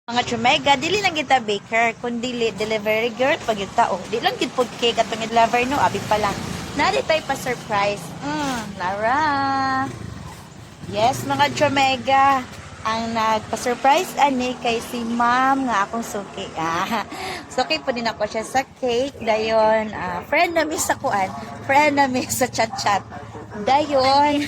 Mga chumega, dili lang kita baker, kundi delivery girl pag yung tao. Di lang gid food cake at pang deliver no, abi pa lang. Nari tayo pa surprise. Lara. Yes, mga chumega. Ang nagpa-surprise ani kay si ma'am nga akong suki. Suki po din ako siya sa cake. Dayon, friend na mi sa kuan. Friend na mi sa chat-chat. Dayon,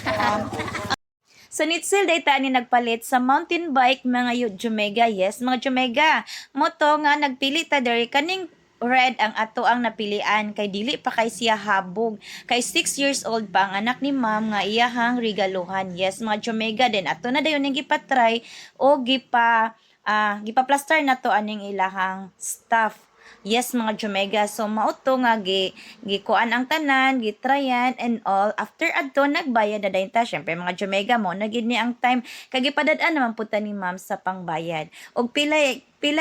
sa Nitsil data ni nagpalit sa mountain bike mga Jumega. Yes, mga Jumega. Moto nga nagpili ta diri kaning red ang ato ang napilian kay dili pa kay siya habog kay 6 years old pa ang anak ni ma'am nga iyahang regaluhan. Yes, mga Jumega din ato na dayon ning gipatry o gipa-plaster na to aning ilahang stuff. Yes, mga Jumega. So, mauto nga, gikuan ang tanan, gitrayan, and all. After adto, nagbayad na dayon ta. Siyempre, mga Jumega mo, nagid ni ang time. Kagipadadaan naman punta ni ma'am sa pangbayad. Og pila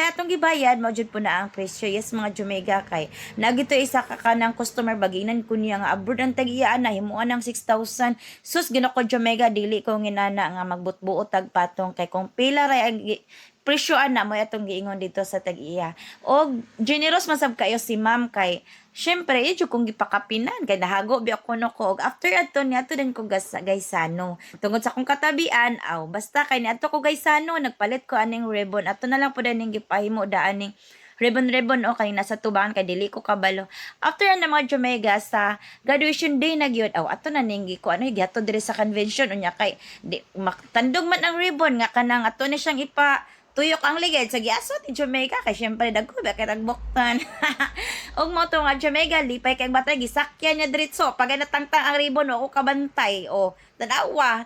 atong gibayad, maujud po na ang presyo. Yes, mga Jumega, kay nagito isa ka kanang customer, baginan ko niya nga abroad ang tag-iyaan na, himuan ng 6,000. Sus, ginako Jumega, dili ko nginana nga magbutbuot tagpatong. Kay kung pila ray ang presyoan na mo atong giingon dito sa tag-iya. Og generous masab kayo si ma'am kay syempre idyo kung gipakapinan kay nahago bi ako no ko og after adto niya din ko gaysano. Tungod sa kong katabian, basta kay niadto ko gaysano nagpalit ko aning ribbon. Ato na lang pud ning gipahimo daan ning ribbon o kay nasa tubangan kay dili ko kabalo. After na mga Jumega sa graduation day na gyud ato na ning ko giato diri sa convention unya kay tandog man ang ribbon nga kanang ato ni siyang tuyok ang ligid sa giasot ni Jamaica kay syempre dagko ba kay tagbuktan. Og mo to nga Jamaica lipay kay batay gisakyan niya diretso pag natangtang ang ribbon ako kabantay tanawa.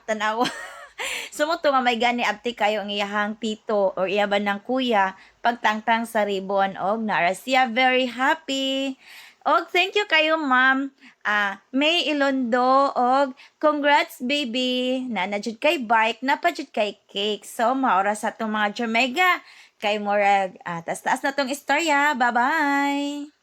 Sumuto nga may gani abti kayo ang iyahang tito or iyaban ng kuya pagtangtang sa ribbon og nara siya very happy. Og thank you kayo ma'am. May Ilondo og congrats baby. Na jud kay bike, na pa jud kay cake. So maora sa tong mga Jamaica kay murag taas-taas na tong istorya. Bye-bye.